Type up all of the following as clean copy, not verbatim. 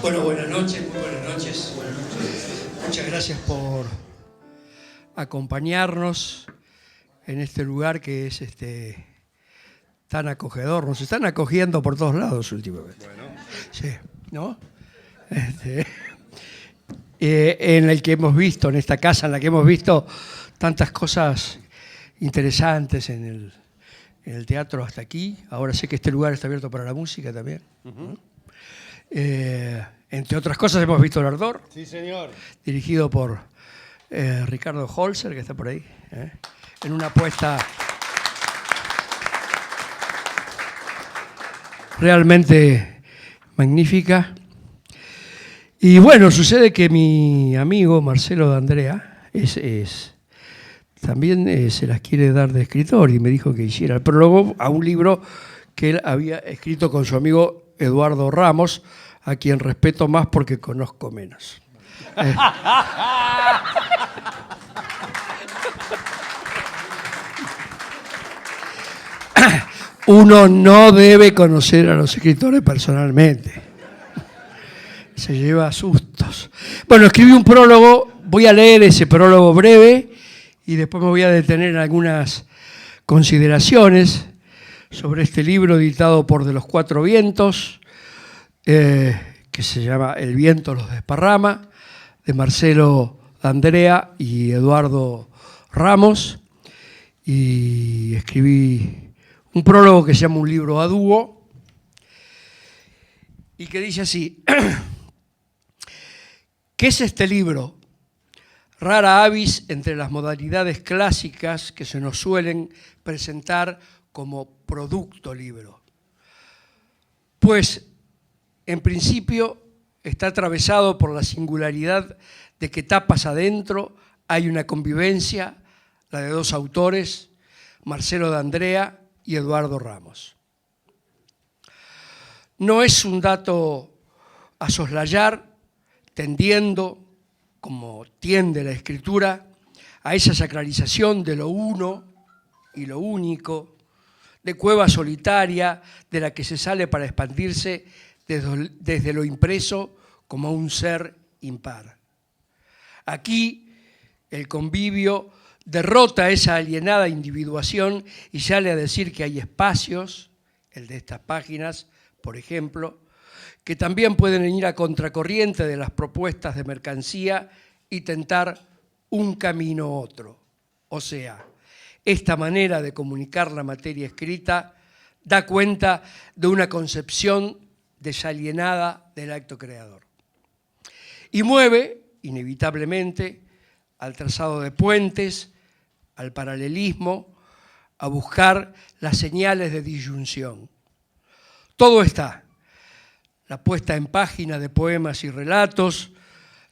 Bueno, buenas noches, muy buenas noches. Muchas gracias por acompañarnos en este lugar que es tan acogedor. Nos están acogiendo por todos lados últimamente. Bueno. Sí, ¿no? En el que hemos visto, en esta casa en la que hemos visto tantas cosas interesantes en el teatro hasta aquí. Ahora sé que este lugar está abierto para la música también. Uh-huh. Entre otras cosas hemos visto El Ardor. Sí, señor. Dirigido por Ricardo Holzer, que está por ahí, en una apuesta realmente magnífica. Y bueno, sucede que mi amigo Marcelo D'Andrea también se las quiere dar de escritor y me dijo que hiciera el prólogo a un libro que él había escrito con su amigo Eduardo Ramos, a quien respeto más porque conozco menos. Uno no debe conocer a los escritores personalmente. Se lleva sustos. Bueno, escribí un prólogo, voy a leer ese prólogo breve y después me voy a detener en algunas consideraciones sobre este libro editado por De los Cuatro Vientos, que se llama El viento los desparrama, de Marcelo D'Andrea y Eduardo Ramos. Y escribí un prólogo que se llama Un libro a dúo y que dice así: ¿qué es este libro? Rara avis entre las modalidades clásicas que se nos suelen presentar como producto libro. Pues, en principio, está atravesado por la singularidad de que tapas adentro hay una convivencia, la de dos autores, Marcelo D'Andrea y Eduardo Ramos. No es un dato a soslayar, tendiendo, como tiende la escritura, a esa sacralización de lo uno y lo único, de cueva solitaria de la que se sale para expandirse desde lo impreso como un ser impar. Aquí el convivio derrota esa alienada individuación y sale a decir que hay espacios, el de estas páginas, por ejemplo, que también pueden ir a contracorriente de las propuestas de mercancía y tentar un camino otro. O sea, esta manera de comunicar la materia escrita da cuenta de una concepción desalienada del acto creador. Y mueve, inevitablemente, al trazado de puentes, al paralelismo, a buscar las señales de disyunción. Todo está: la puesta en página de poemas y relatos,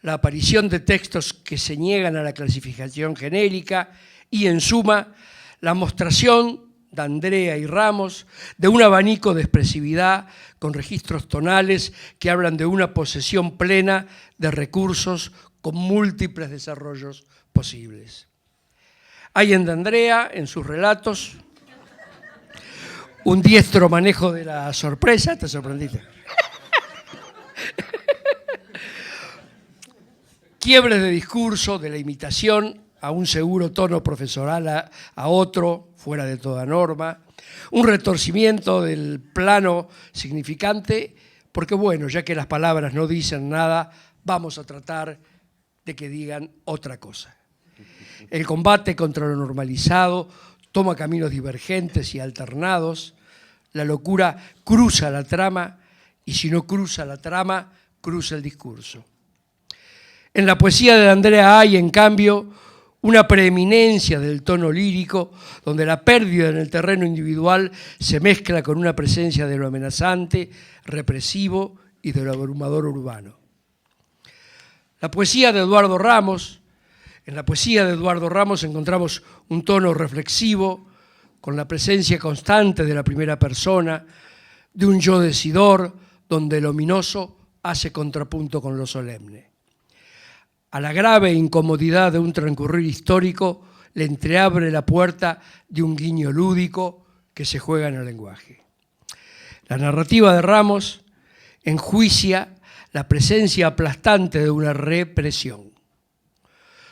la aparición de textos que se niegan a la clasificación genérica y, en suma, la mostración de D'Andrea y Ramos de un abanico de expresividad con registros tonales que hablan de una posesión plena de recursos con múltiples desarrollos posibles. Hay en D'Andrea, en sus relatos, un diestro manejo de la sorpresa. ¿Te sorprendiste? Quiebres de discurso, de la imitación a un seguro tono profesoral a otro, fuera de toda norma, un retorcimiento del plano significante, porque bueno, ya que las palabras no dicen nada, vamos a tratar de que digan otra cosa. El combate contra lo normalizado toma caminos divergentes y alternados, la locura cruza la trama y si no cruza la trama, cruza el discurso. En la poesía de D'Andrea hay, en cambio, una preeminencia del tono lírico, donde la pérdida en el terreno individual se mezcla con una presencia de lo amenazante, represivo y de lo abrumador urbano. La poesía de Eduardo Ramos, en la poesía de Eduardo Ramos encontramos un tono reflexivo, con la presencia constante de la primera persona, de un yo decidor, donde lo ominoso hace contrapunto con lo solemne. A la grave incomodidad de un transcurrir histórico le entreabre la puerta de un guiño lúdico que se juega en el lenguaje. La narrativa de Ramos enjuicia la presencia aplastante de una represión.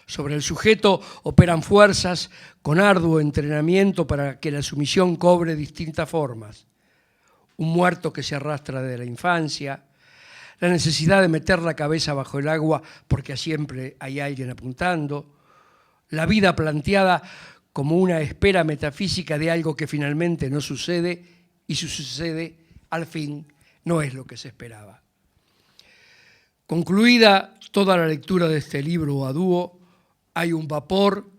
Sobre el sujeto operan fuerzas con arduo entrenamiento para que la sumisión cobre distintas formas. Un muerto que se arrastra de la infancia, la necesidad de meter la cabeza bajo el agua porque siempre hay alguien apuntando, la vida planteada como una espera metafísica de algo que finalmente no sucede y si sucede, al fin, no es lo que se esperaba. Concluida toda la lectura de este libro a dúo, hay un vapor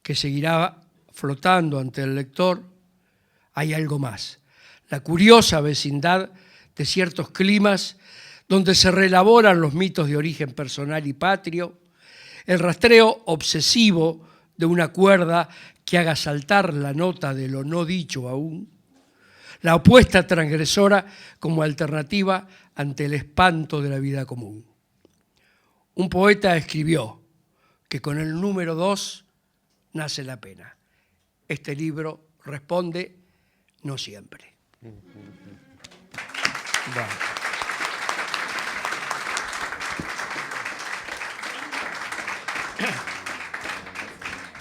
que seguirá flotando ante el lector. Hay algo más, la curiosa vecindad de ciertos climas donde se reelaboran los mitos de origen personal y patrio, el rastreo obsesivo de una cuerda que haga saltar la nota de lo no dicho aún, la opuesta transgresora como alternativa ante el espanto de la vida común. Un poeta escribió que con el número 2 nace la pena. Este libro responde: no siempre. Bueno.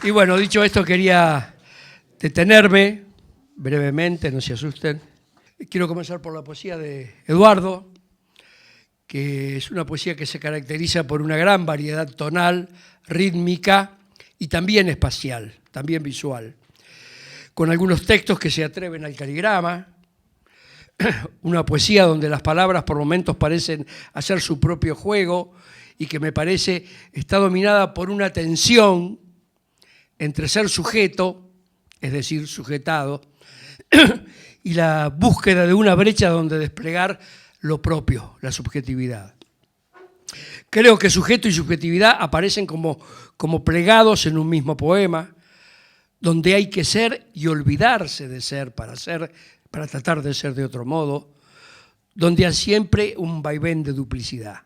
Y bueno, dicho esto, quería detenerme brevemente, no se asusten. Quiero comenzar por la poesía de Eduardo, que es una poesía que se caracteriza por una gran variedad tonal, rítmica y también espacial, también visual, con algunos textos que se atreven al caligrama, una poesía donde las palabras por momentos parecen hacer su propio juego y que me parece está dominada por una tensión entre ser sujeto, es decir, sujetado, y la búsqueda de una brecha donde desplegar lo propio, la subjetividad. Creo que sujeto y subjetividad aparecen como plegados en un mismo poema, donde hay que ser y olvidarse de ser para tratar de ser de otro modo, donde hay siempre un vaivén de duplicidad.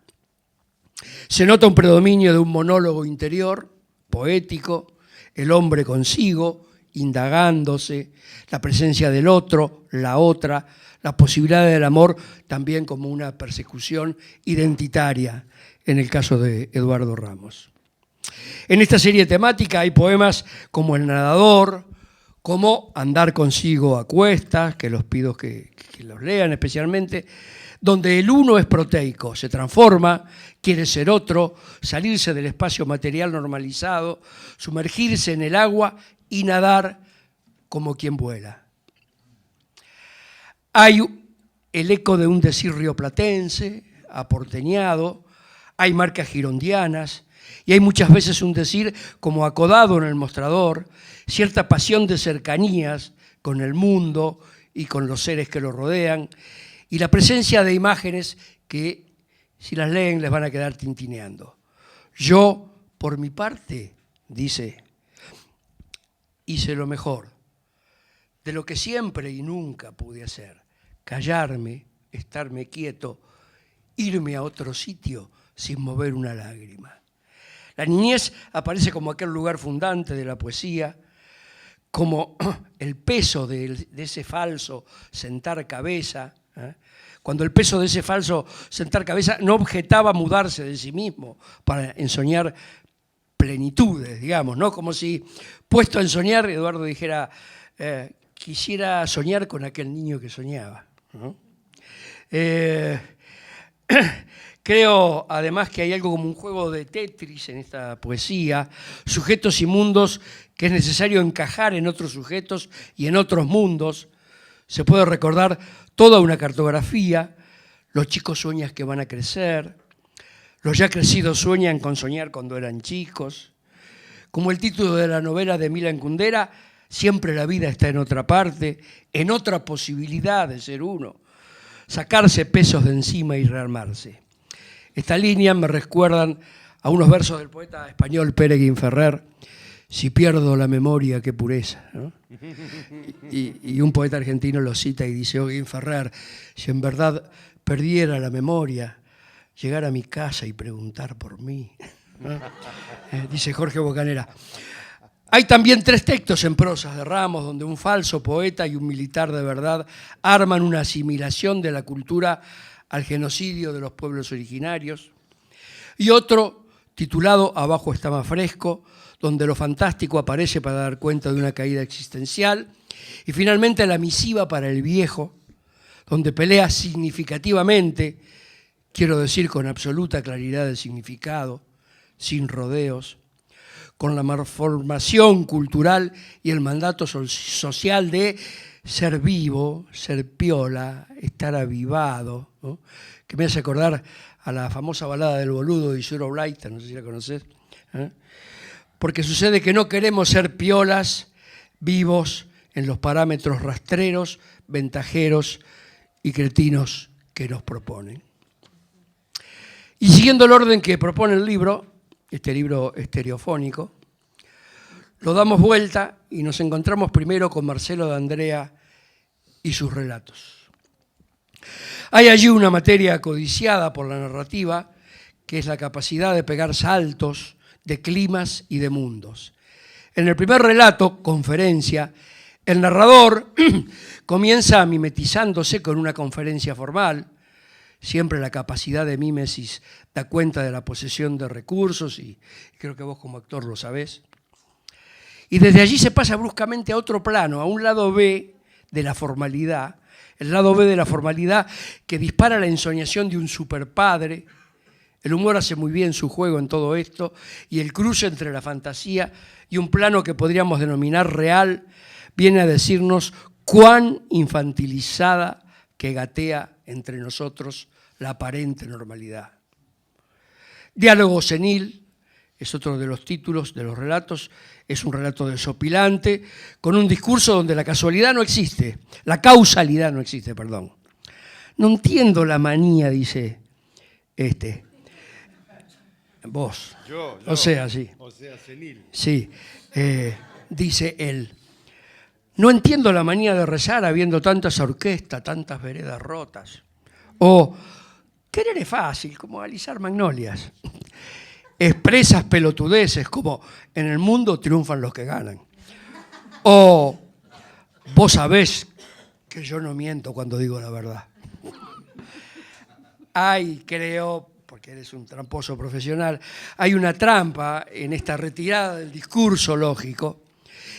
Se nota un predominio de un monólogo interior, poético, el hombre consigo, indagándose, la presencia del otro, la otra, la posibilidad del amor también como una persecución identitaria, en el caso de Eduardo Ramos. En esta serie temática hay poemas como El nadador, como Andar consigo a cuestas, que los pido que los lean especialmente, donde el uno es proteico, se transforma, quiere ser otro, salirse del espacio material normalizado, sumergirse en el agua y nadar como quien vuela. Hay el eco de un decir rioplatense, aporteñado, hay marcas girondianas y hay muchas veces un decir como acodado en el mostrador, cierta pasión de cercanías con el mundo y con los seres que lo rodean, y la presencia de imágenes que, si las leen, les van a quedar tintineando. Yo, por mi parte, dice, hice lo mejor, de lo que siempre y nunca pude hacer, callarme, estarme quieto, irme a otro sitio sin mover una lágrima. La niñez aparece como aquel lugar fundante de la poesía, como el peso de ese falso sentar cabeza, cuando el peso de ese falso sentar cabeza no objetaba mudarse de sí mismo para ensoñar plenitudes, digamos, ¿no? Como si, puesto a ensoñar, Eduardo dijera, quisiera soñar con aquel niño que soñaba, ¿no? Creo, además, que hay algo como un juego de Tetris en esta poesía, sujetos y mundos que es necesario encajar en otros sujetos y en otros mundos. Se puede recordar toda una cartografía, los chicos sueñan que van a crecer, los ya crecidos sueñan con soñar cuando eran chicos. Como el título de la novela de Milan Kundera, siempre la vida está en otra parte, en otra posibilidad de ser uno, sacarse pesos de encima y rearmarse. Esta línea me recuerdan a unos versos del poeta español Pere Guinferrer, si pierdo la memoria, qué pureza, ¿no? Y un poeta argentino lo cita y dice, oh Guinferrer, si en verdad perdiera la memoria, llegar a mi casa y preguntar por mí, ¿no? Dice Jorge Bocanera. Hay también 3 textos en prosas de Ramos donde un falso poeta y un militar de verdad arman una asimilación de la cultura al genocidio de los pueblos originarios, y otro titulado Abajo está más fresco, donde lo fantástico aparece para dar cuenta de una caída existencial, y finalmente La misiva para el viejo, donde pelea significativamente, quiero decir con absoluta claridad de significado, sin rodeos, con la malformación cultural y el mandato social de ser vivo, ser piola, estar avivado, ¿no? Que me hace acordar a la famosa balada del boludo de Isidro Blaita, no sé si la conocés, ¿eh? Porque sucede que no queremos ser piolas vivos en los parámetros rastreros, ventajeros y cretinos que nos proponen. Y siguiendo el orden que propone el libro, este libro estereofónico, lo damos vuelta y nos encontramos primero con Marcelo D'Andrea y sus relatos. Hay allí una materia codiciada por la narrativa, que es la capacidad de pegar saltos de climas y de mundos. En el primer relato, Conferencia, el narrador comienza mimetizándose con una conferencia formal. Siempre la capacidad de mímesis da cuenta de la posesión de recursos y creo que vos como actor lo sabés. Y desde allí se pasa bruscamente a otro plano, a un lado B de la formalidad, el lado B de la formalidad que dispara la ensoñación de un superpadre. El humor hace muy bien su juego en todo esto y el cruce entre la fantasía y un plano que podríamos denominar real viene a decirnos cuán infantilizada que gatea entre nosotros la aparente normalidad. Diálogo senil es otro de los títulos de los relatos, es un relato desopilante, con un discurso donde la casualidad no existe, la causalidad no existe, perdón. No entiendo la manía, dice vos. Yo. O sea, sí. O sea, senil. Sí, dice él. No entiendo la manía de rezar habiendo tantas orquestas, tantas veredas rotas. O querer es fácil, como alisar magnolias. Expresas pelotudeces, como en el mundo triunfan los que ganan. O vos sabés que yo no miento cuando digo la verdad. Hay, creo, porque eres un tramposo profesional, hay una trampa en esta retirada del discurso lógico.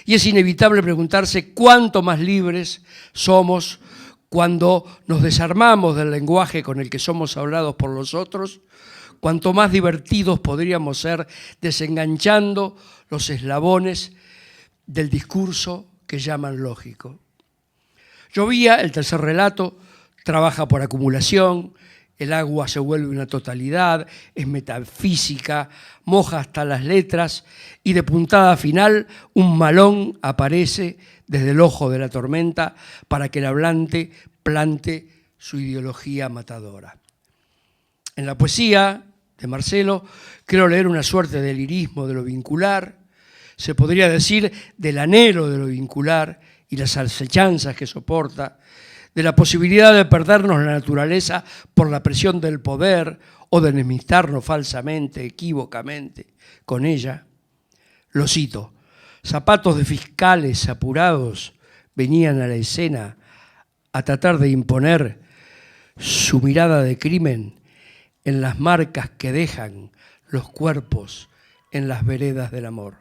Y es inevitable preguntarse cuánto más libres somos cuando nos desarmamos del lenguaje con el que somos hablados por los otros, cuanto más divertidos podríamos ser desenganchando los eslabones del discurso que llaman lógico. Llovía, el tercer relato, trabaja por acumulación, el agua se vuelve una totalidad, es metafísica, moja hasta las letras y de puntada final un malón aparece desde el ojo de la tormenta para que el hablante plante su ideología matadora. En la poesía de Marcelo creo leer una suerte de lirismo de lo vincular, se podría decir del anhelo de lo vincular y las acechanzas que soporta, de la posibilidad de perdernos la naturaleza por la presión del poder o de enemistarnos falsamente, equívocamente con ella. Lo cito, zapatos de fiscales apurados venían a la escena a tratar de imponer su mirada de crimen en las marcas que dejan los cuerpos en las veredas del amor.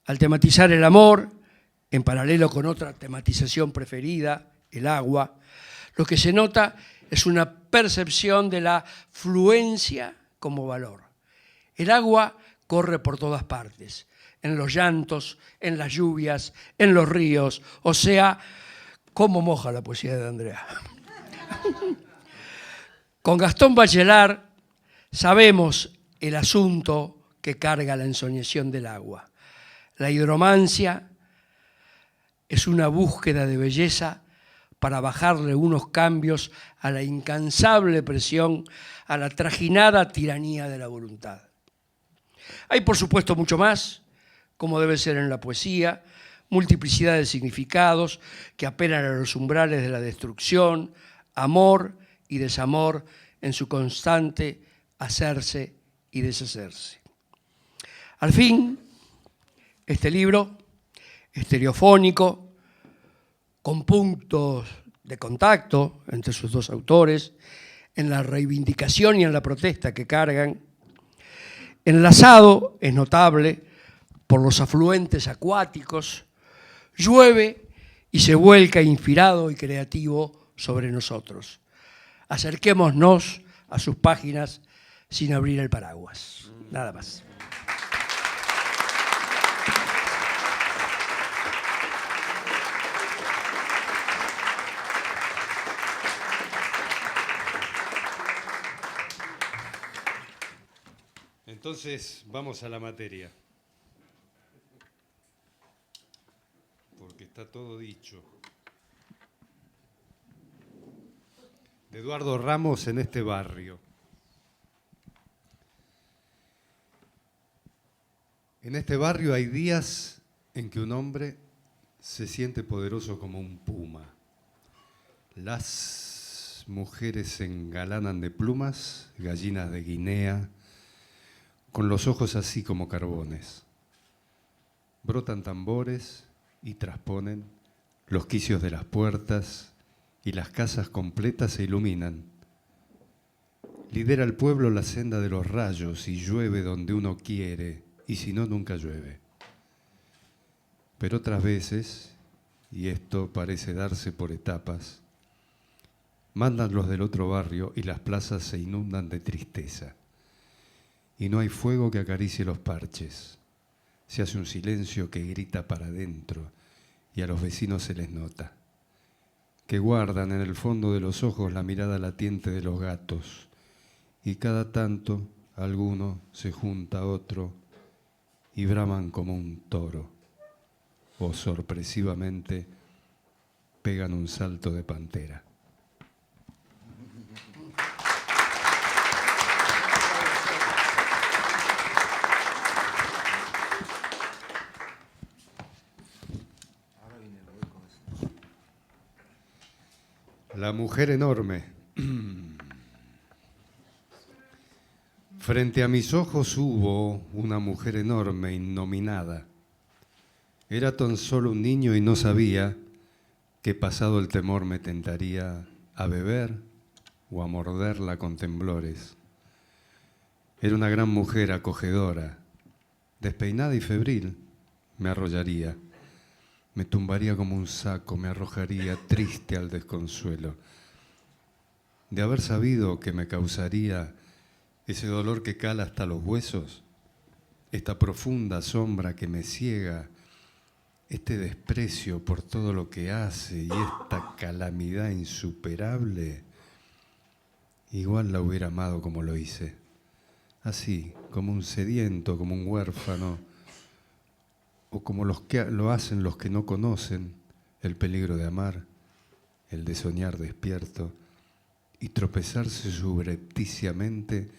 Al tematizar el amor, en paralelo con otra tematización preferida, el agua, lo que se nota es una percepción de la fluencia como valor. El agua corre por todas partes, en los llantos, en las lluvias, en los ríos, o sea, cómo moja la poesía de D'Andrea. Con Gastón Bachelard sabemos el asunto que carga la ensoñación del agua. La hidromancia es una búsqueda de belleza para bajarle unos cambios a la incansable presión, a la trajinada tiranía de la voluntad. Hay, por supuesto, mucho más, como debe ser en la poesía, multiplicidad de significados que apelan a los umbrales de la destrucción, amor y desamor en su constante hacerse y deshacerse. Al fin, este libro, estereofónico, con puntos de contacto entre sus dos autores, en la reivindicación y en la protesta que cargan. Enlazado es notable por los afluentes acuáticos, llueve y se vuelca inspirado y creativo sobre nosotros. Acerquémonos a sus páginas sin abrir el paraguas. Nada más. Entonces, vamos a la materia, porque está todo dicho. De Eduardo Ramos en este barrio. En este barrio hay días en que un hombre se siente poderoso como un puma. Las mujeres se engalanan de plumas, gallinas de Guinea, con los ojos así como carbones. Brotan tambores y trasponen los quicios de las puertas y las casas completas se iluminan. Lidera el pueblo la senda de los rayos y llueve donde uno quiere y si no, nunca llueve. Pero otras veces, y esto parece darse por etapas, mandan los del otro barrio y las plazas se inundan de tristeza. Y no hay fuego que acaricie los parches. Se hace un silencio que grita para adentro y a los vecinos se les nota, que guardan en el fondo de los ojos la mirada latiente de los gatos y cada tanto alguno se junta a otro y braman como un toro o sorpresivamente pegan un salto de pantera. La mujer enorme. Frente a mis ojos hubo una mujer enorme, innominada. Era tan solo un niño y no sabía que pasado el temor me tentaría a beber o a morderla con temblores. Era una gran mujer acogedora, despeinada y febril, me arrollaría. Me tumbaría como un saco, me arrojaría triste al desconsuelo. De haber sabido que me causaría ese dolor que cala hasta los huesos, esta profunda sombra que me ciega, este desprecio por todo lo que hace y esta calamidad insuperable, igual la hubiera amado como lo hice. Así, como un sediento, como un huérfano, o como los que lo hacen los que no conocen el peligro de amar, el de soñar despierto y tropezarse subrepticiamente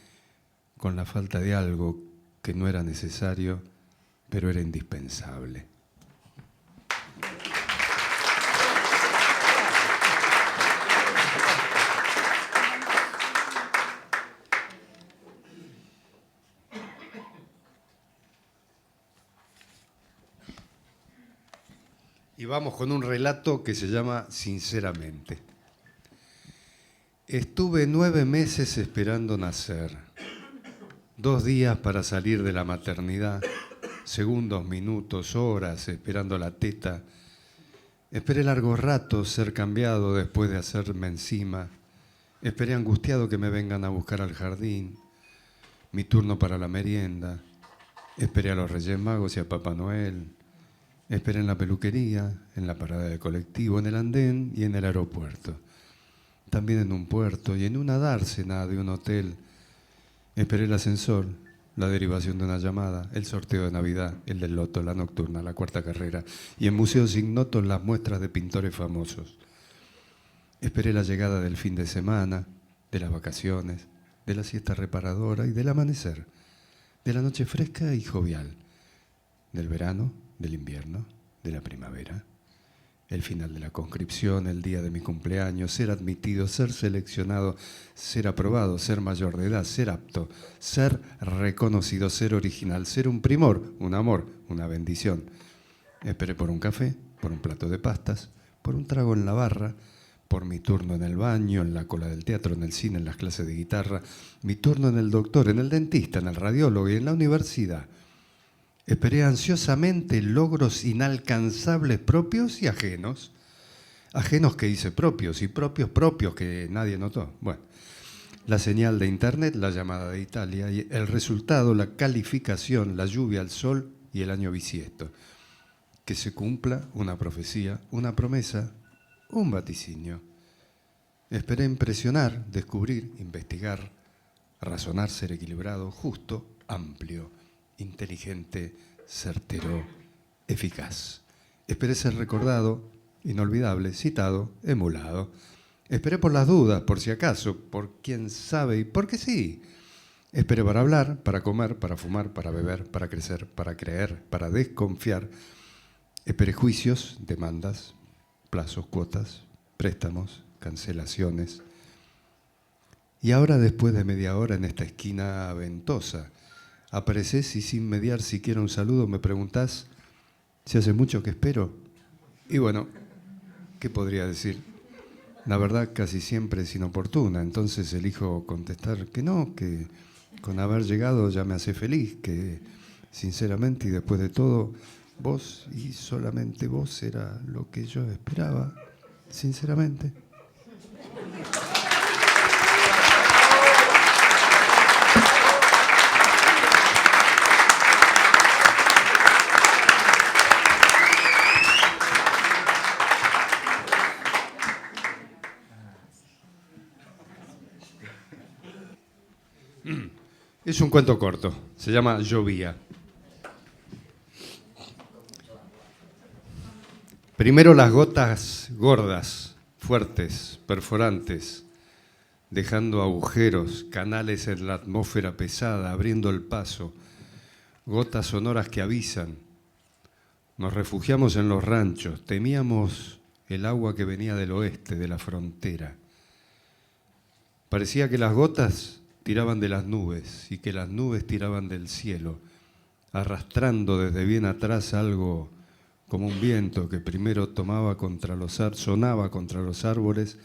con la falta de algo que no era necesario, pero era indispensable. Y vamos con un relato que se llama Sinceramente. Estuve 9 meses esperando nacer, 2 días para salir de la maternidad, segundos, minutos, horas esperando la teta. Esperé largo rato ser cambiado después de hacerme encima. Esperé angustiado que me vengan a buscar al jardín, mi turno para la merienda. Esperé a los Reyes Magos y a Papá Noel. Esperé en la peluquería, en la parada de colectivo, en el andén y en el aeropuerto. También en un puerto y en una dársena de un hotel. Esperé el ascensor, la derivación de una llamada, el sorteo de Navidad, el del loto, la nocturna, la cuarta carrera y en museos ignotos las muestras de pintores famosos. Esperé la llegada del fin de semana, de las vacaciones, de la siesta reparadora y del amanecer, de la noche fresca y jovial, del verano, del invierno, de la primavera, el final de la conscripción, el día de mi cumpleaños, ser admitido, ser seleccionado, ser aprobado, ser mayor de edad, ser apto, ser reconocido, ser original, ser un primor, un amor, una bendición. Esperé por un café, por un plato de pastas, por un trago en la barra, por mi turno en el baño, en la cola del teatro, en el cine, en las clases de guitarra, mi turno en el doctor, en el dentista, en el radiólogo y en la universidad. Esperé ansiosamente logros inalcanzables propios y ajenos. Ajenos que hice propios y propios que nadie notó. Bueno, la señal de internet, la llamada de Italia y el resultado, la calificación, la lluvia, el sol y el año bisiesto. Que se cumpla una profecía, una promesa, un vaticinio. Esperé impresionar, descubrir, investigar, razonar, ser equilibrado, justo, amplio, inteligente, certero, eficaz. Esperé ser recordado, inolvidable, citado, emulado. Esperé por las dudas, por si acaso, por quién sabe y porque sí. Esperé para hablar, para comer, para fumar, para beber, para crecer, para creer, para desconfiar. Esperé juicios, demandas, plazos, cuotas, préstamos, cancelaciones. Y ahora, después de media hora en esta esquina ventosa, apareces y sin mediar siquiera un saludo me preguntás si hace mucho que espero. Y bueno, ¿qué podría decir? La verdad casi siempre es inoportuna, entonces elijo contestar que no, que con haber llegado ya me hace feliz, que sinceramente y después de todo, vos y solamente vos era lo que yo esperaba, sinceramente. Es un cuento corto, se llama Llovía. Primero las gotas gordas, fuertes, perforantes, dejando agujeros, canales en la atmósfera pesada, abriendo el paso, gotas sonoras que avisan. Nos refugiamos en los ranchos, temíamos el agua que venía del oeste, de la frontera. Parecía que las gotas tiraban de las nubes y que las nubes tiraban del cielo, arrastrando desde bien atrás algo como un viento que primero sonaba contra los árboles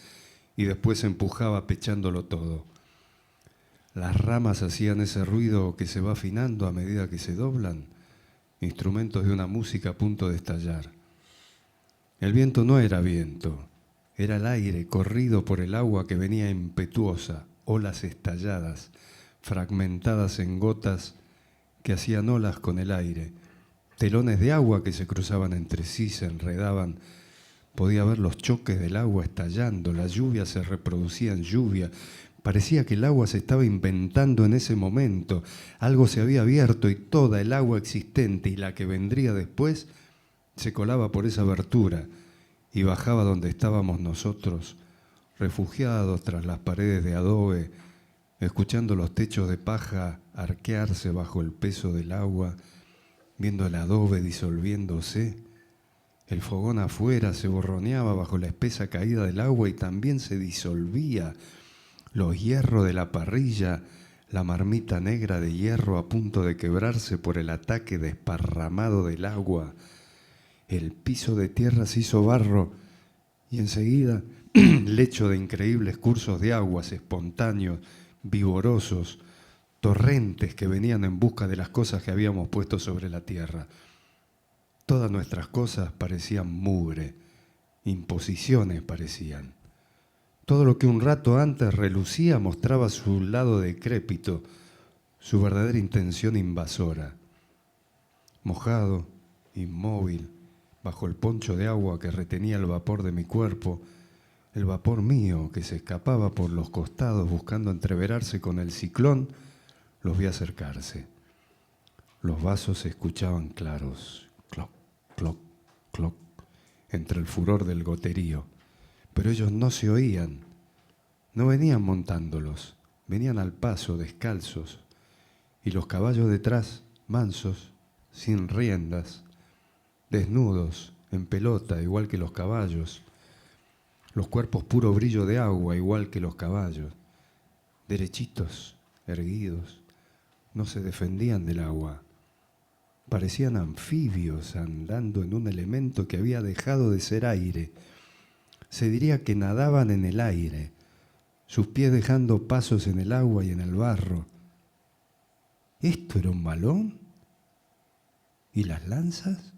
y después empujaba pechándolo todo. Las ramas hacían ese ruido que se va afinando a medida que se doblan, instrumentos de una música a punto de estallar. El viento no era viento, era el aire corrido por el agua que venía impetuosa, olas estalladas, fragmentadas en gotas que hacían olas con el aire, telones de agua que se cruzaban entre sí, se enredaban. Podía ver los choques del agua estallando, la lluvia se reproducía en lluvia. Parecía que el agua se estaba inventando en ese momento. Algo se había abierto y toda el agua existente y la que vendría después se colaba por esa abertura y bajaba donde estábamos nosotros, refugiados tras las paredes de adobe, escuchando los techos de paja arquearse bajo el peso del agua, viendo el adobe disolviéndose. El fogón afuera se borroneaba bajo la espesa caída del agua y también se disolvía. Los hierros de la parrilla, la marmita negra de hierro a punto de quebrarse por el ataque desparramado del agua. El piso de tierra se hizo barro y enseguida lecho de increíbles cursos de aguas espontáneos, vigorosos, torrentes que venían en busca de las cosas que habíamos puesto sobre la tierra. Todas nuestras cosas parecían mugre, imposiciones parecían. Todo lo que un rato antes relucía mostraba su lado decrépito, su verdadera intención invasora. Mojado, inmóvil, bajo el poncho de agua que retenía el vapor de mi cuerpo, el vapor mío que se escapaba por los costados buscando entreverarse con el ciclón, los vi acercarse. Los vasos se escuchaban claros, cloc, cloc, cloc, entre el furor del goterío. Pero ellos no se oían, no venían montándolos, venían al paso, descalzos, y los caballos detrás, mansos, sin riendas, desnudos, en pelota, igual que los caballos, los cuerpos puro brillo de agua, igual que los caballos, derechitos, erguidos, no se defendían del agua, parecían anfibios andando en un elemento que había dejado de ser aire. Se diría que nadaban en el aire, sus pies dejando pasos en el agua y en el barro. ¿Esto era un balón? ¿Y las lanzas?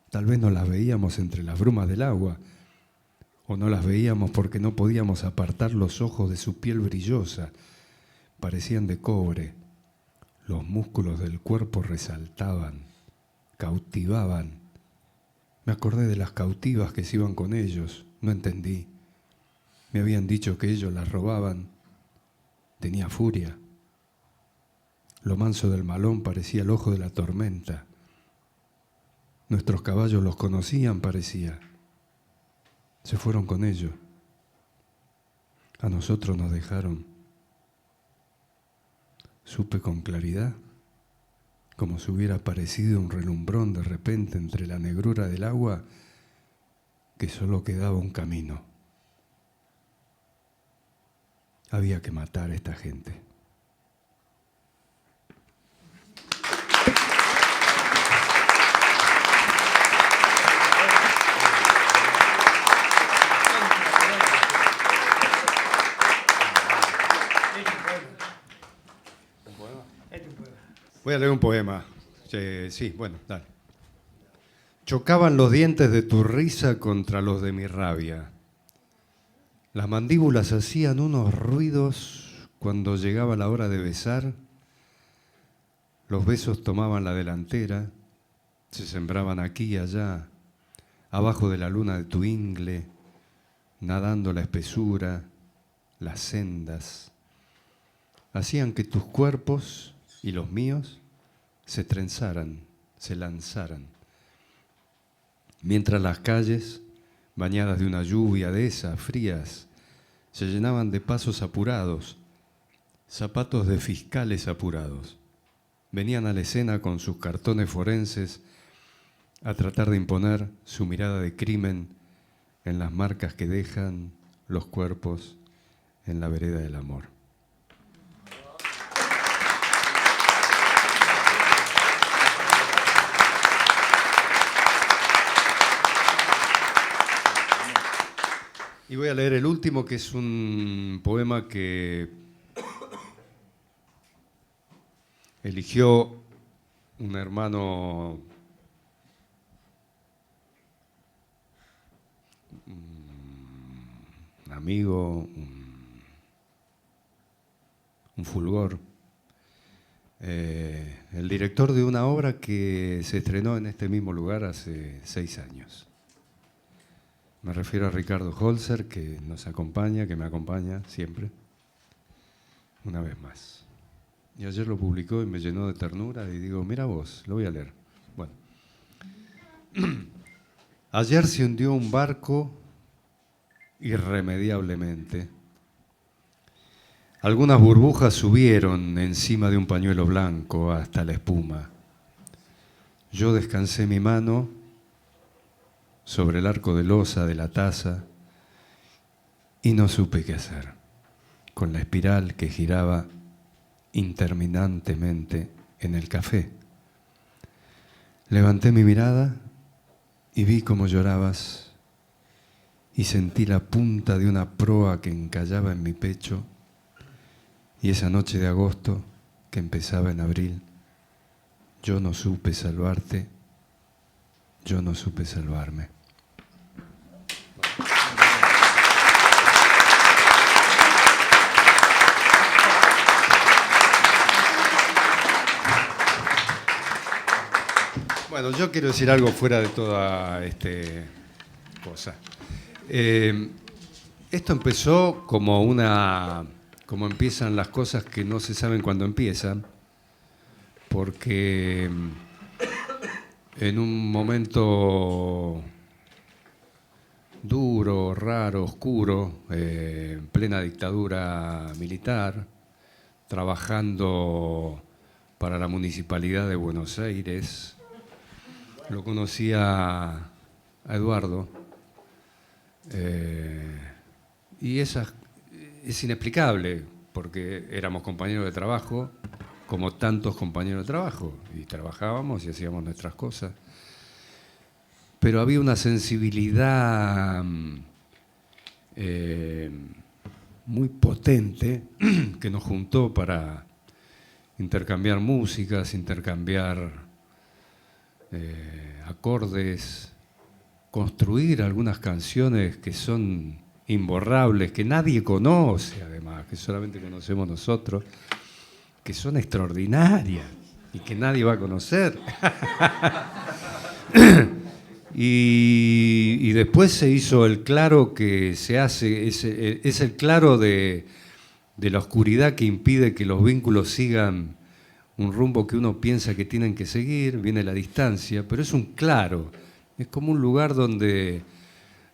Tal vez no las veíamos entre las brumas del agua, o no las veíamos porque no podíamos apartar los ojos de su piel brillosa. Parecían de cobre, los músculos del cuerpo resaltaban, cautivaban. Me acordé de las cautivas que se iban con ellos, no entendí. Me habían dicho que ellos las robaban. Tenía furia. Lo manso del malón parecía el ojo de la tormenta. Nuestros caballos los conocían, parecía. Se fueron con ellos. A nosotros nos dejaron. Supe con claridad, como si hubiera aparecido un relumbrón de repente entre la negrura del agua, que solo quedaba un camino. Había que matar a esta gente. Voy a leer un poema. Sí, bueno, dale. Chocaban los dientes de tu risa contra los de mi rabia. Las mandíbulas hacían unos ruidos cuando llegaba la hora de besar. Los besos tomaban la delantera, se sembraban aquí y allá, abajo de la luna de tu ingle, nadando la espesura, las sendas. Hacían que tus cuerpos y los míos se trenzaran, se lanzaran. Mientras las calles, bañadas de una lluvia de esas frías, se llenaban de pasos apurados, zapatos de fiscales apurados. Venían a la escena con sus cartones forenses a tratar de imponer su mirada de crimen en las marcas que dejan los cuerpos en la vereda del amor. Y voy a leer el último, que es un poema que eligió un hermano, un amigo, un fulgor, el director de una obra que se estrenó en este mismo lugar hace 6 años. Me refiero a Ricardo Holzer, que nos acompaña, que me acompaña siempre, una vez más. Y ayer lo publicó y me llenó de ternura y digo, mira vos, lo voy a leer. Bueno. Ayer se hundió un barco irremediablemente. Algunas burbujas subieron encima de un pañuelo blanco hasta la espuma. Yo descansé mi mano sobre el arco de losa de la taza y no supe qué hacer con la espiral que giraba interminantemente en el café. Levanté mi mirada y vi cómo llorabas y sentí la punta de una proa que encallaba en mi pecho, y esa noche de agosto que empezaba en abril, yo no supe salvarte, yo no supe salvarme. Bueno, yo quiero decir algo fuera de toda cosa. Esto empezó como empiezan las cosas que no se saben cuándo empiezan, porque en un momento duro, raro, oscuro, en plena dictadura militar, trabajando para la Municipalidad de Buenos Aires, lo conocía a Eduardo, y es inexplicable, porque éramos compañeros de trabajo, como tantos compañeros de trabajo, y trabajábamos y hacíamos nuestras cosas. pero había una sensibilidad muy potente que nos juntó para intercambiar músicas, intercambiar acordes, construir algunas canciones que son imborrables, que nadie conoce además, que solamente conocemos nosotros, que son extraordinarias y que nadie va a conocer. Y después se hizo el claro que se hace, es el claro de la oscuridad que impide que los vínculos sigan un rumbo que uno piensa que tienen que seguir, viene la distancia, pero es un claro, es como un lugar donde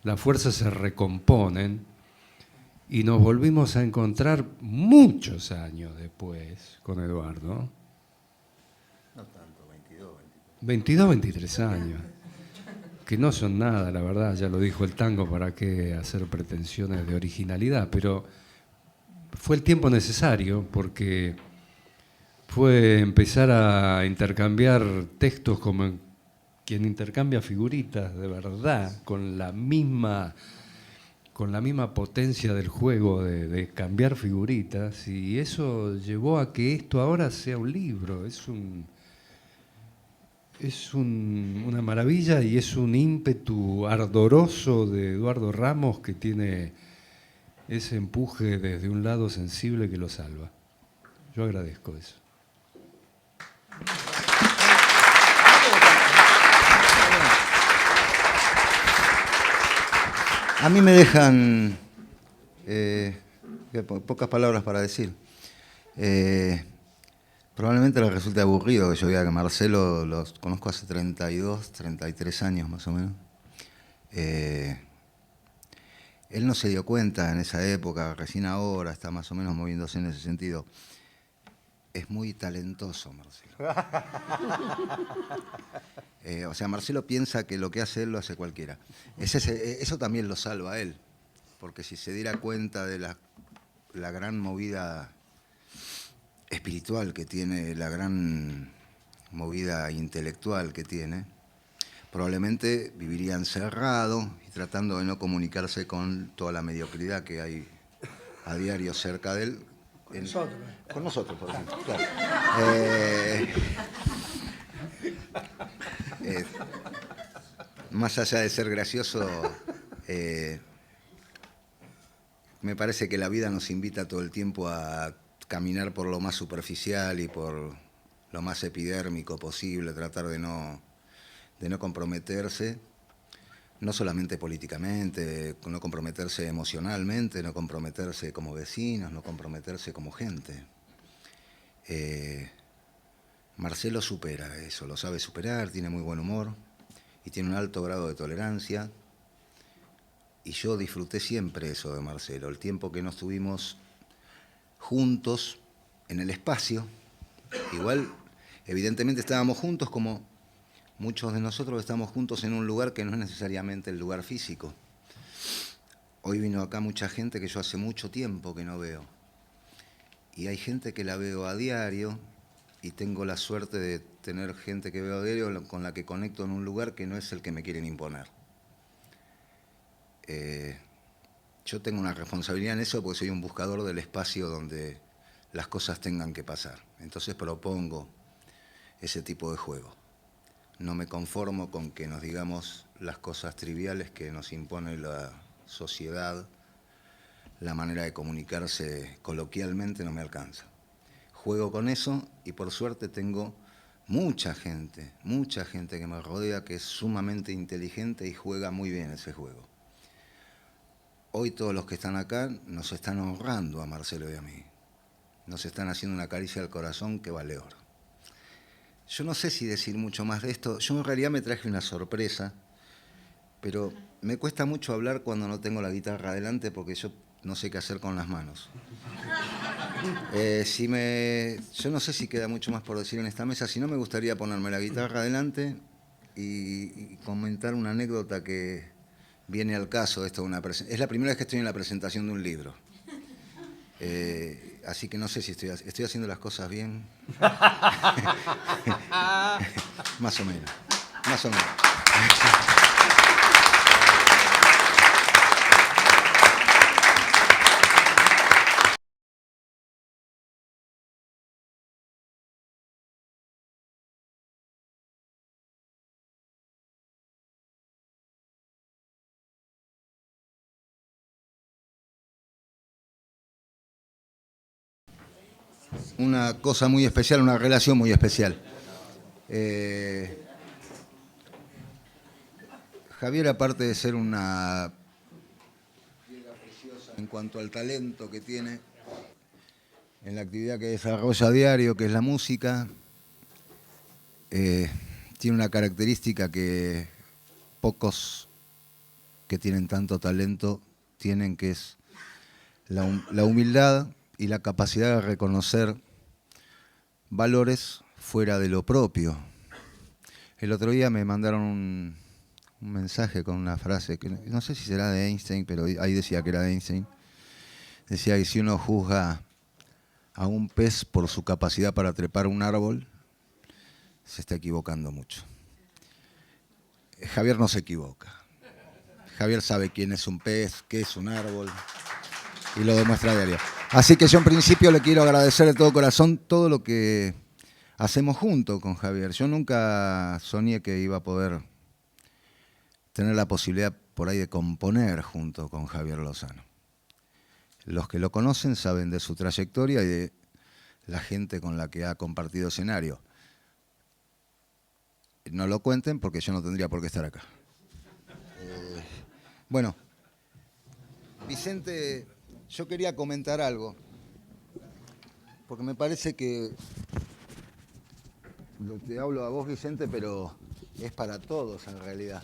las fuerzas se recomponen y nos volvimos a encontrar muchos años después con Eduardo. No tanto, 22, 23 años, que no son nada, la verdad, ya lo dijo el tango, para qué hacer pretensiones de originalidad, pero fue el tiempo necesario porque fue empezar a intercambiar textos como quien intercambia figuritas de verdad, con la misma potencia del juego de cambiar figuritas, y eso llevó a que esto ahora sea un libro, es una maravilla y es un ímpetu ardoroso de Eduardo Ramos que tiene ese empuje desde un lado sensible que lo salva. Yo agradezco eso. A mí me dejan pocas palabras para decir. Probablemente les resulte aburrido que yo diga que Marcelo los conozco hace 32, 33 años más o menos. Él no se dio cuenta en esa época, recién ahora está más o menos moviéndose en ese sentido. Es muy talentoso, Marcelo. O sea, Marcelo piensa que lo que hace él lo hace cualquiera. Eso también lo salva a él, porque si se diera cuenta de la gran movida espiritual que tiene, la gran movida intelectual que tiene, probablemente viviría encerrado y tratando de no comunicarse con toda la mediocridad que hay a diario cerca de él. Con nosotros, por ejemplo. Claro. Más allá de ser gracioso, me parece que la vida nos invita todo el tiempo a caminar por lo más superficial y por lo más epidérmico posible, tratar de no comprometerse, no solamente políticamente, no comprometerse emocionalmente, no comprometerse como vecinos, no comprometerse como gente. Marcelo supera eso, lo sabe superar, tiene muy buen humor y tiene un alto grado de tolerancia. Y yo disfruté siempre eso de Marcelo, el tiempo que no estuvimos juntos en el espacio. Igual, evidentemente estábamos juntos como muchos de nosotros estamos juntos en un lugar que no es necesariamente el lugar físico. Hoy vino acá mucha gente que yo hace mucho tiempo que no veo. Y hay gente que la veo a diario y tengo la suerte de tener gente que veo a diario con la que conecto en un lugar que no es el que me quieren imponer. Yo tengo una responsabilidad en eso porque soy un buscador del espacio donde las cosas tengan que pasar. Entonces propongo ese tipo de juego. No me conformo con que nos digamos las cosas triviales que nos impone la sociedad. La manera de comunicarse coloquialmente no me alcanza. Juego con eso y por suerte tengo mucha gente que me rodea que es sumamente inteligente y juega muy bien ese juego. Hoy todos los que están acá nos están honrando a Marcelo y a mí. Nos están haciendo una caricia al corazón que vale oro. Yo no sé si decir mucho más de esto. Yo en realidad me traje una sorpresa, pero me cuesta mucho hablar cuando no tengo la guitarra adelante porque yo no sé qué hacer con las manos. Yo no sé si queda mucho más por decir en esta mesa, si no me gustaría ponerme la guitarra adelante y comentar una anécdota que viene al caso. Es la primera vez que estoy en la presentación de un libro. Así que no sé si estoy haciendo las cosas bien. Más o menos. una cosa muy especial, una relación muy especial. Javier, aparte de ser una piedra preciosa en cuanto al talento que tiene en la actividad que desarrolla a diario, que es la música, tiene una característica que pocos que tienen tanto talento tienen, que es la humildad y la capacidad de reconocer valores fuera de lo propio. El otro día me mandaron un mensaje con una frase, que no sé si será de Einstein, pero ahí decía que era de Einstein. Decía que si uno juzga a un pez por su capacidad para trepar un árbol, se está equivocando mucho. Javier no se equivoca. Javier sabe quién es un pez, qué es un árbol, y lo demuestra a diario. Así que yo en principio le quiero agradecer de todo corazón todo lo que hacemos junto con Javier. Yo nunca soñé que iba a poder tener la posibilidad por ahí de componer junto con Javier Lozano. Los que lo conocen saben de su trayectoria y de la gente con la que ha compartido escenario. No lo cuenten porque yo no tendría por qué estar acá. Bueno, Vicente, yo quería comentar algo, porque me parece que te hablo a vos, Vicente, pero es para todos en realidad.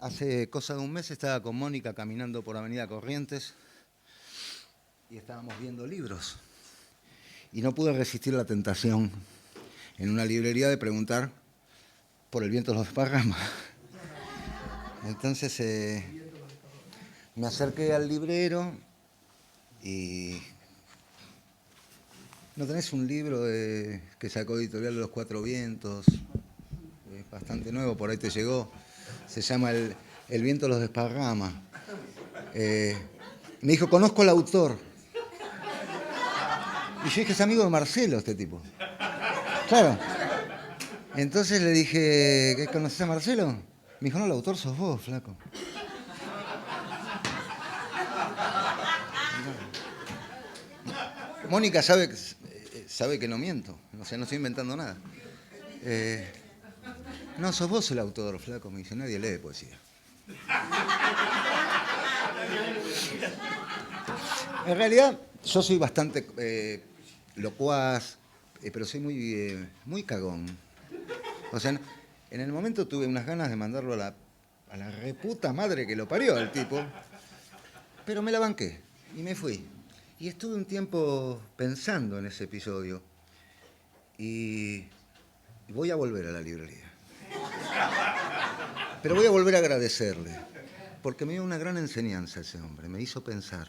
Hace cosa de un mes estaba con Mónica caminando por Avenida Corrientes y estábamos viendo libros. Y no pude resistir la tentación en una librería de preguntar por El viento los desparrama. Entonces me acerqué al librero y... ¿No tenés un libro que sacó Editorial de los Cuatro Vientos? Es bastante nuevo, por ahí te llegó. Se llama El viento los desparrama. Me dijo, conozco al autor. Y yo dije, es amigo de Marcelo este tipo. Claro. Entonces le dije, ¿conoces a Marcelo? Me dijo, no, el autor sos vos, flaco. Mónica sabe que no miento, o sea, no estoy inventando nada. No, sos vos el autor, flaco, me dice, nadie lee poesía. En realidad, yo soy bastante locuaz, pero soy muy cagón. O sea, en el momento tuve unas ganas de mandarlo a la reputa madre que lo parió al tipo, pero me la banqué y me fui. Y estuve un tiempo pensando en ese episodio y voy a volver a la librería. Pero voy a volver a agradecerle, porque me dio una gran enseñanza ese hombre, me hizo pensar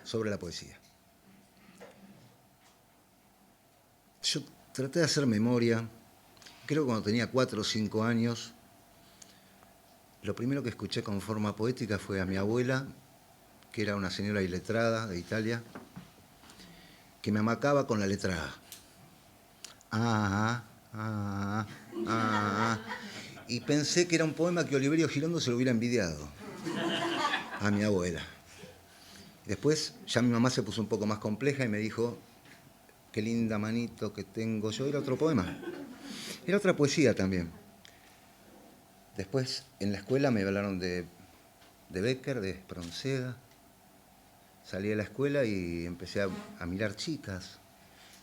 sobre la poesía. Yo traté de hacer memoria, creo que cuando tenía 4 o 5 años, lo primero que escuché con forma poética fue a mi abuela, que era una señora iletrada de Italia, que me amacaba con la letra A. Y pensé que era un poema que Oliverio Girondo se lo hubiera envidiado a mi abuela. Después ya mi mamá se puso un poco más compleja y me dijo, qué linda manito que tengo yo. Era otro poema, era otra poesía también. Después en la escuela me hablaron de Bécquer, de Espronceda. Salí de la escuela y empecé a mirar chicas.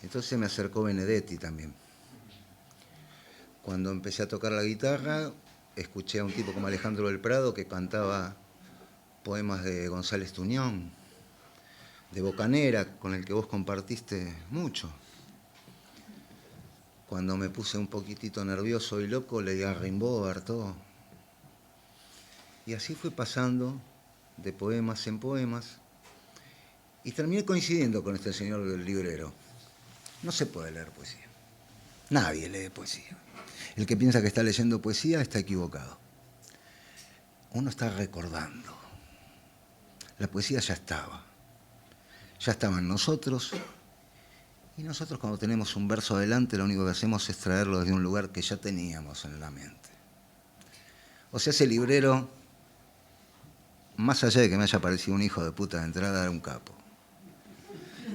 Entonces me acercó Benedetti también. Cuando empecé a tocar la guitarra, escuché a un tipo como Alejandro del Prado que cantaba poemas de González Tuñón, de Bocanera, con el que vos compartiste mucho. Cuando me puse un poquitito nervioso y loco, leí a Rimbaud, Artaud. Y así fue pasando de poemas en poemas. Y terminé coincidiendo con este señor del librero. No se puede leer poesía. Nadie lee poesía. El que piensa que está leyendo poesía está equivocado. Uno está recordando. La poesía ya estaba. Ya estaba en nosotros. Y nosotros cuando tenemos un verso adelante, lo único que hacemos es traerlo desde un lugar que ya teníamos en la mente. O sea, ese librero, más allá de que me haya parecido un hijo de puta de entrada, era un capo.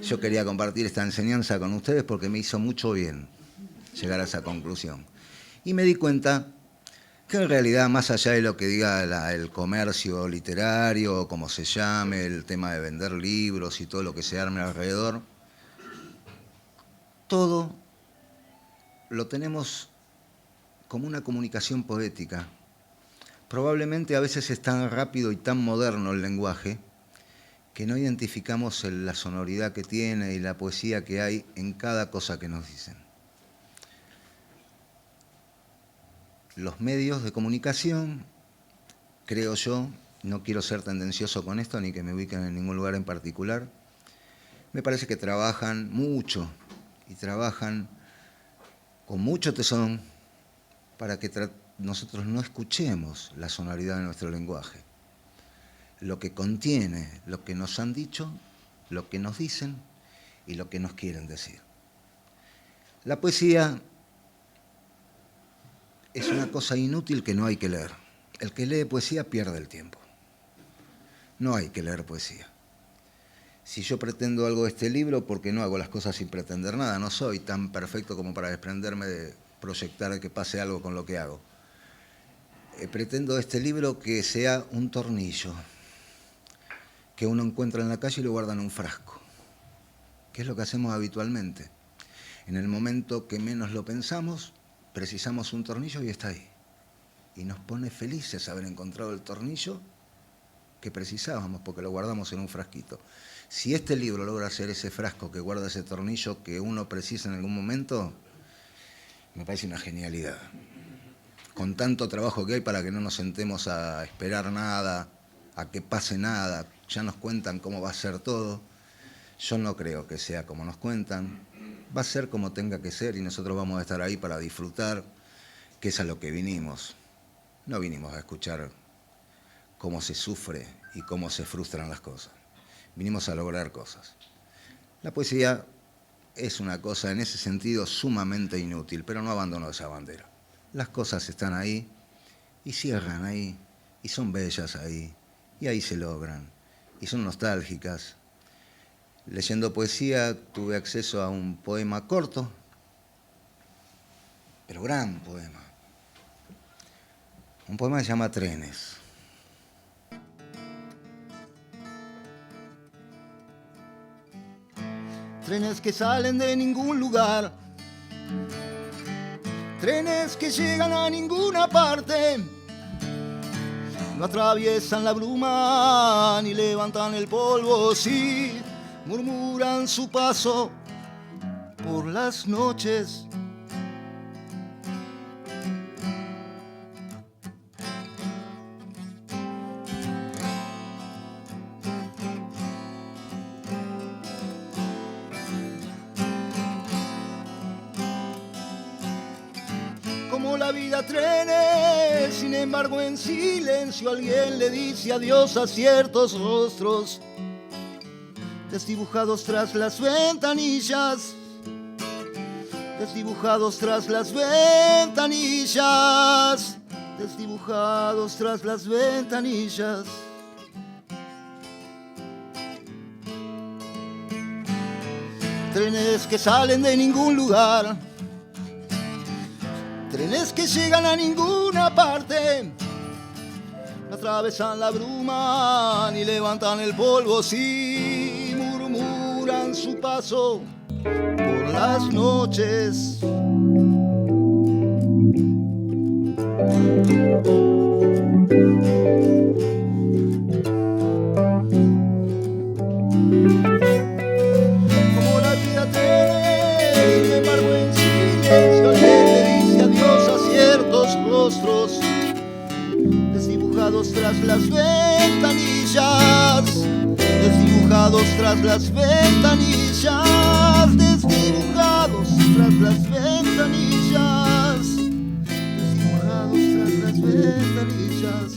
yo quería compartir esta enseñanza con ustedes porque me hizo mucho bien llegar a esa conclusión. Y me di cuenta que en realidad, más allá de lo que diga el comercio literario, o como se llame, el tema de vender libros y todo lo que se arme alrededor, todo lo tenemos como una comunicación poética. Probablemente a veces es tan rápido y tan moderno el lenguaje que no identificamos la sonoridad que tiene y la poesía que hay en cada cosa que nos dicen. Los medios de comunicación, creo yo, no quiero ser tendencioso con esto ni que me ubiquen en ningún lugar en particular, me parece que trabajan mucho y trabajan con mucho tesón para que nosotros no escuchemos la sonoridad de nuestro lenguaje, lo que contiene, lo que nos han dicho, lo que nos dicen y lo que nos quieren decir. La poesía es una cosa inútil que no hay que leer. El que lee poesía pierde el tiempo. No hay que leer poesía. Si yo pretendo algo de este libro, ¿por qué no hago las cosas sin pretender nada? No soy tan perfecto como para desprenderme de proyectar que pase algo con lo que hago. Pretendo de este libro que sea un tornillo que uno encuentra en la calle y lo guarda en un frasco, que es lo que hacemos habitualmente. En el momento que menos lo pensamos, precisamos un tornillo y está ahí. Y nos pone felices haber encontrado el tornillo que precisábamos porque lo guardamos en un frasquito. Si este libro logra ser ese frasco que guarda ese tornillo que uno precisa en algún momento, me parece una genialidad. Con tanto trabajo que hay para que no nos sentemos a esperar nada, a que pase nada, ya nos cuentan cómo va a ser todo. Yo no creo que sea como nos cuentan. Va a ser como tenga que ser y nosotros vamos a estar ahí para disfrutar, que es a lo que vinimos. No vinimos a escuchar cómo se sufre y cómo se frustran las cosas. Vinimos a lograr cosas. La poesía es una cosa en ese sentido sumamente inútil, pero no abandono esa bandera. Las cosas están ahí y cierran ahí y son bellas ahí y ahí se logran y son nostálgicas. Leyendo poesía tuve acceso a un poema corto, pero gran poema. Un poema que se llama Trenes. Trenes que salen de ningún lugar, trenes que llegan a ninguna parte, no atraviesan la bruma ni levantan el polvo, sí murmuran su paso por las noches. Como la vida trenes, sin embargo en silencio alguien le dice adiós a ciertos rostros desdibujados tras las ventanillas, desdibujados tras las ventanillas, desdibujados tras las ventanillas. Trenes que salen de ningún lugar, trenes que llegan a ninguna parte, no atravesan la bruma ni levantan el polvo, sí murmuran su paso por las noches. Como la vida tiene, sin embargo en silencio alguien le dice adiós a ciertos rostros desdibujados tras las ventanillas, desdibujados tras las ventanillas, desdibujados tras las ventanillas, desdibujados tras las ventanillas.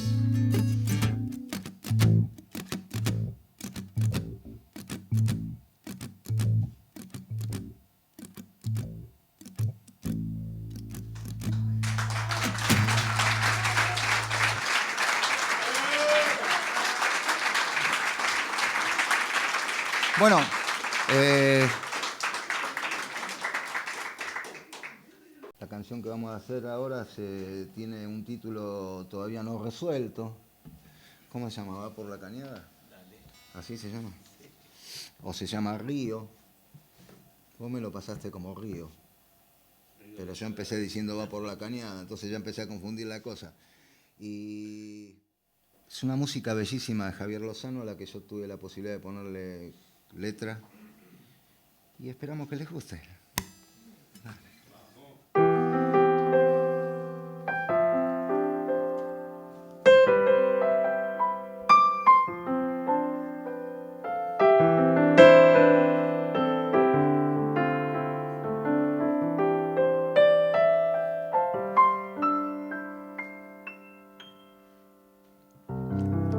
Bueno, La canción que vamos a hacer ahora tiene un título todavía no resuelto. ¿Cómo se llama? ¿Va por la cañada? ¿Así se llama? O se llama Río. Vos me lo pasaste como Río. Pero yo empecé diciendo va por la cañada, entonces ya empecé a confundir la cosa. Y es una música bellísima de Javier Lozano, a la que yo tuve la posibilidad de ponerle letra. Y esperamos que les guste.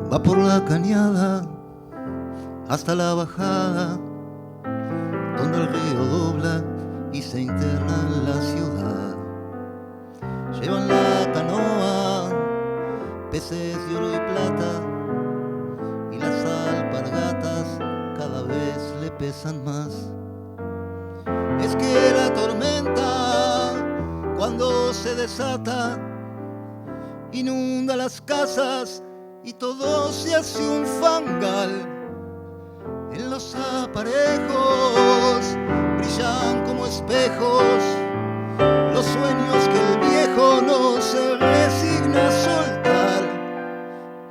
Va por la cañada hasta la bajada, donde el río dobla y se interna en la ciudad. Llevan la canoa, peces de oro y plata, y las alpargatas cada vez le pesan más. Es que la tormenta, cuando se desata, inunda las casas y todo se hace un fangal. En los aparejos brillan como espejos los sueños que el viejo no se resigna a soltar.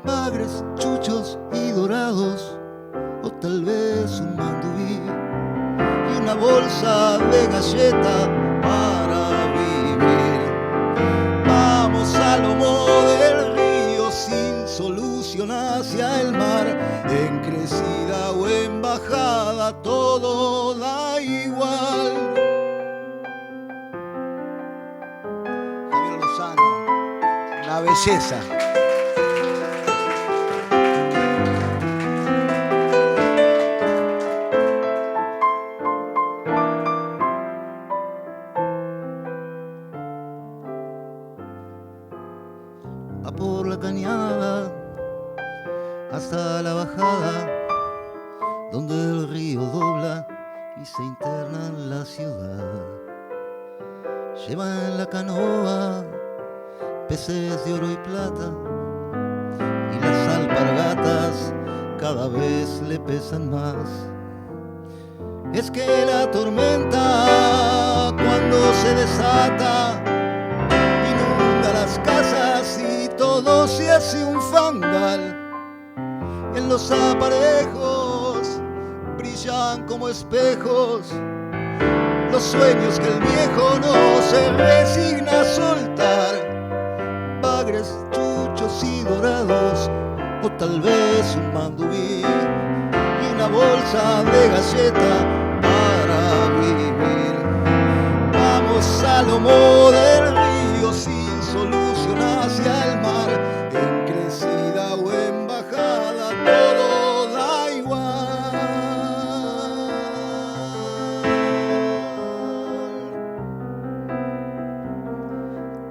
Bagres, chuchos y dorados, o tal vez un mandubí y una bolsa de galleta para vivir. Vamos a lomo del río sin solución hacia el mar, en crecida o en bajada todo da igual. Javier Lozano, una belleza. Va por la cañada hasta la bajada, donde el río dobla y se interna en la ciudad. Lleva en la canoa peces de oro y plata, y las alpargatas cada vez le pesan más. Es que la tormenta, cuando se desata, inunda las casas y todo se hace un fangal. En los aparejos brillan como espejos los sueños que el viejo no se resigna a soltar. Bagres, chuchos y dorados, o tal vez un mandubí y una bolsa de galleta para vivir. Vamos a lomo del río sin solución hacia el mar, en crecida o en bajada todo da igual.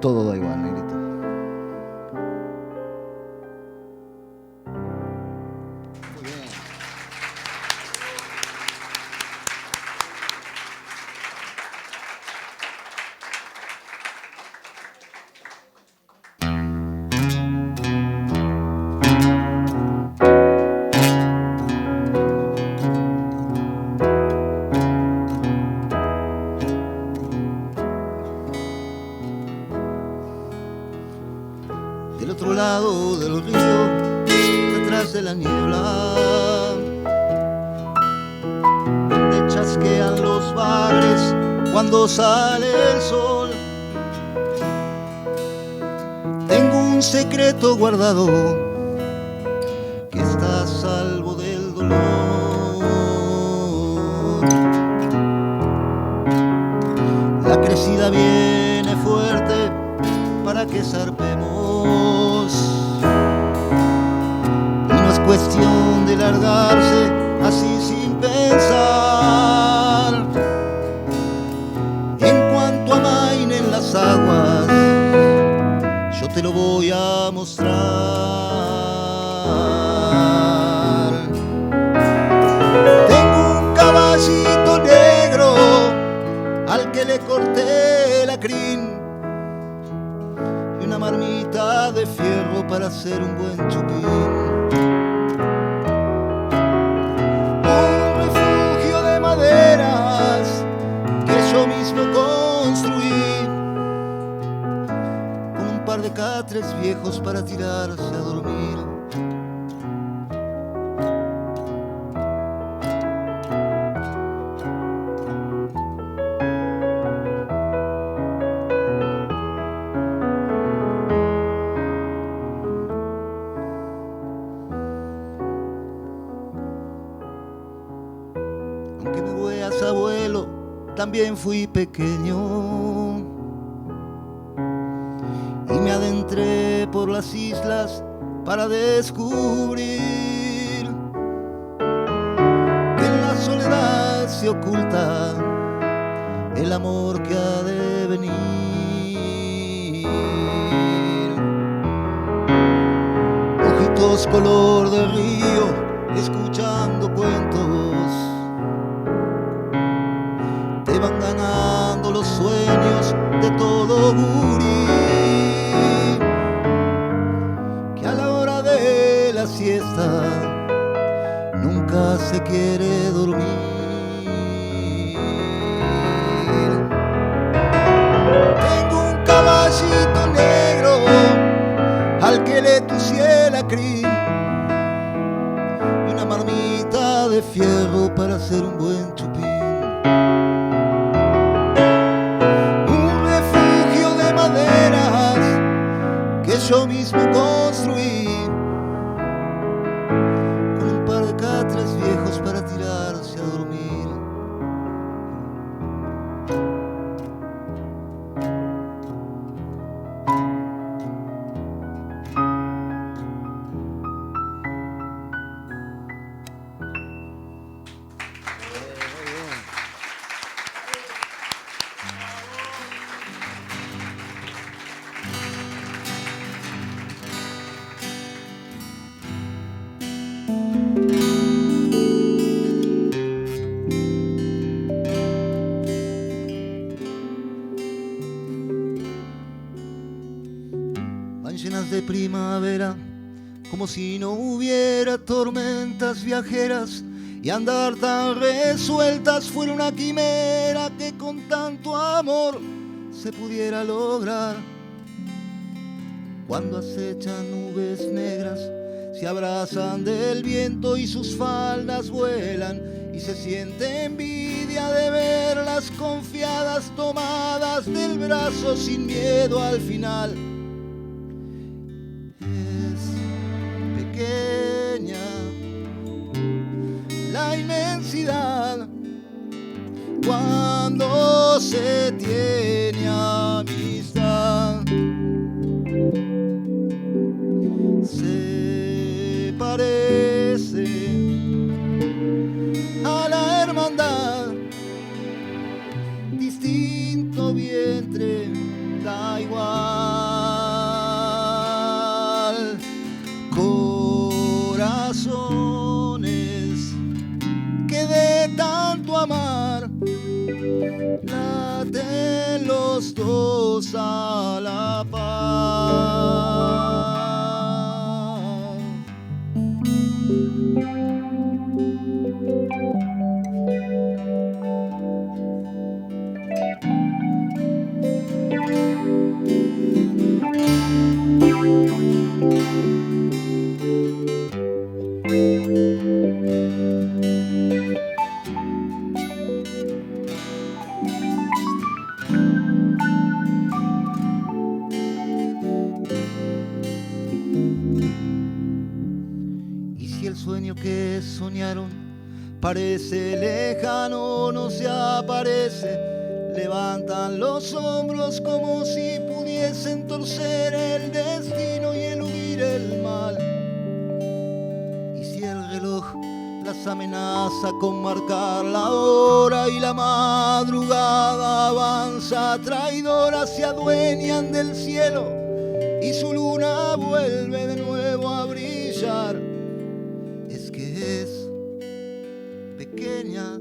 Todo da igual, negrito. Muy bien. Del otro lado del río, detrás de la niebla, donde chasquean los bagres cuando sale el sol, tengo un secreto guardado que está a salvo del dolor. La crecida viene fuerte para que zarpemos, y no es cuestión de largarse así sin pensar. En cuanto amainen las aguas, yo te lo voy a mostrar. Tengo un caballito al que le corté la crin y una marmita de fierro para hacer un buen chupín. Un refugio de maderas que yo mismo construí, con un par de catres viejos para tirarse a dormir. Aunque me veas abuelo, también fui pequeño y me adentré por las islas para descubrir que en la soledad se oculta el amor que ha de venir. Ojitos color de río, escuchando cuentos, te van ganando los sueños de todo gurí, que a la hora de la siesta nunca se quiere dormir. Tengo un caballito negro al que le tucié la crin y una marmita de fierro para hacer un buen chupín. Yo mismo construí, con un par de catres viejos para tirarse a dormir. Llenas de primavera, como si no hubiera tormentas viajeras, y andar tan resueltas fuera una quimera que con tanto amor se pudiera lograr. Cuando acechan nubes negras, se abrazan del viento y sus faldas vuelan, y se siente envidia de verlas confiadas, tomadas del brazo sin miedo al final. La inmensidad cuando se tiene amistad se parece a la hermandad, distinto vientre da igual, corazones que de tanto amar laten los dos a la paz. Que soñaron parece lejano, no se aparece, levantan los hombros como si pudiesen torcer el destino y eludir el mal. Y si el reloj las amenaza con marcar la hora y la madrugada avanza traidora, se adueñan del cielo y su luna vuelve de nuevo a brillar. Pequeña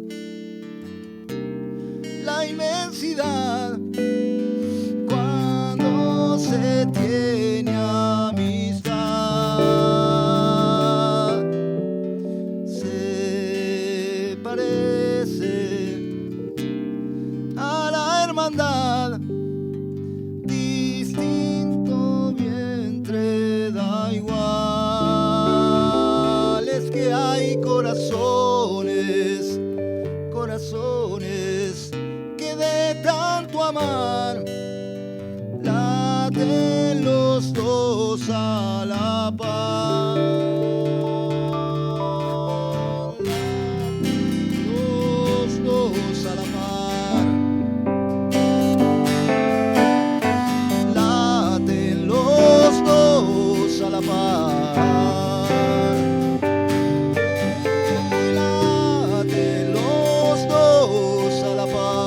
la inmensidad felicidad cuando se tiene amistad. Se parece a la hermandad, distinto vientre da igual. Es que hay corazones, corazones que de tanto amar laten los dos a la par. Los dos a la par. Laten los dos a la par. Laten los dos a la par.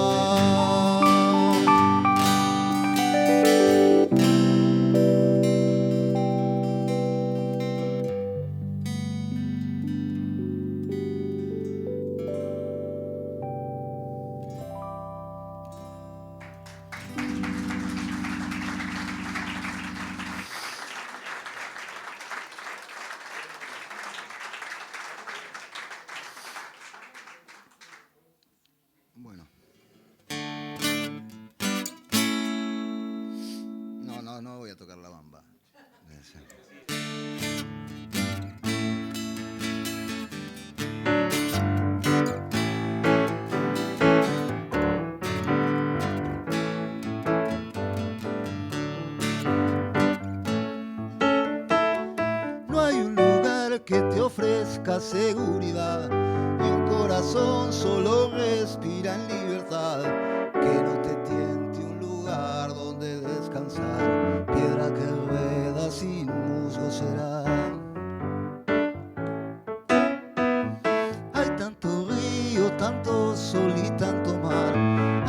Bueno. No voy a tocar la bamba. No hay un lugar que te ofrezca seguridad y un corazón solo respira en libertad. Que no te tiente un lugar donde descansar, piedra que rueda sin musgo será. Hay tanto río, tanto sol y tanto mar,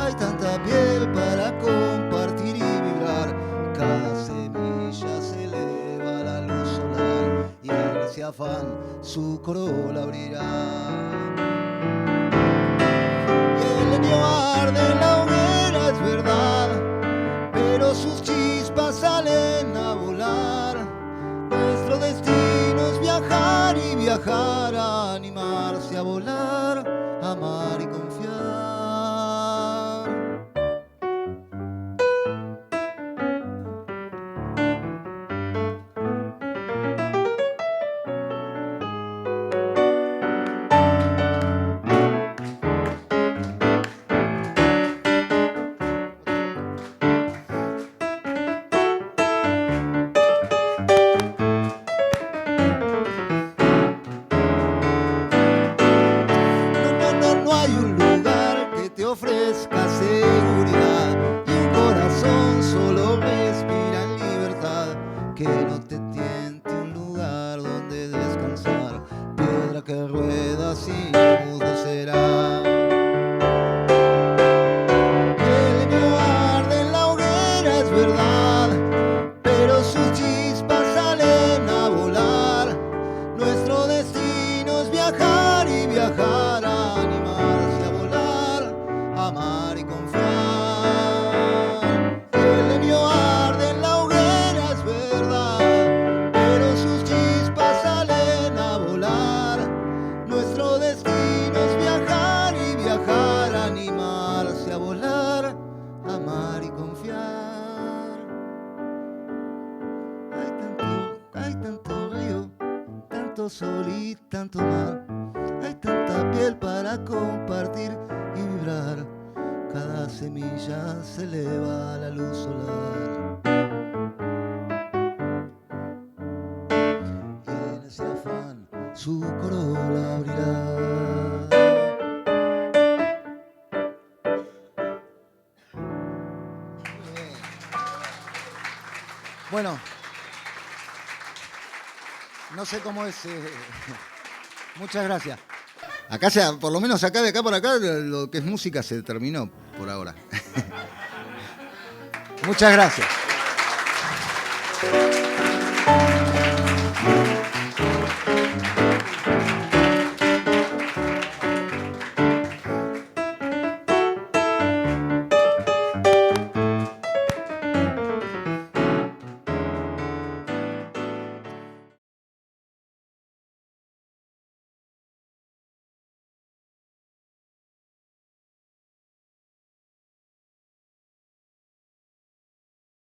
hay tanta piel para compartir y vibrar. Cada semilla se eleva a la luz solar y en ese afán su corola abrirá. El leño arde en la hoguera, es verdad, pero sus chispas salen a volar. Nuestro destino es viajar y viajar, a animarse a volar, amar y confiar. No hay un lugar que te ofrezca seguridad y un corazón solo respira en libertad. Que no te tiente un lugar donde descansar, piedra que rueda sin musgo será. El leño arde en la hoguera, es verdad, pero sus chispas salen a volar. Nuestro destino es viajar y viajar, a animarse a volar, amar y confiar. El leño arde en la hoguera, es verdad, pero sus chispas salen a volar. Nuestro destino es viajar y viajar, animarse a volar, amar y confiar. Hay tanto río, tanto sol y tanto mar, hay tanta piel para compartir y vibrar. Cada semilla se eleva a la luz solar y en ese afán su corola abrirá. Bueno, no sé cómo es. Muchas gracias. Acá, por lo menos acá, de acá por acá, lo que es música se terminó por ahora. Muchas gracias.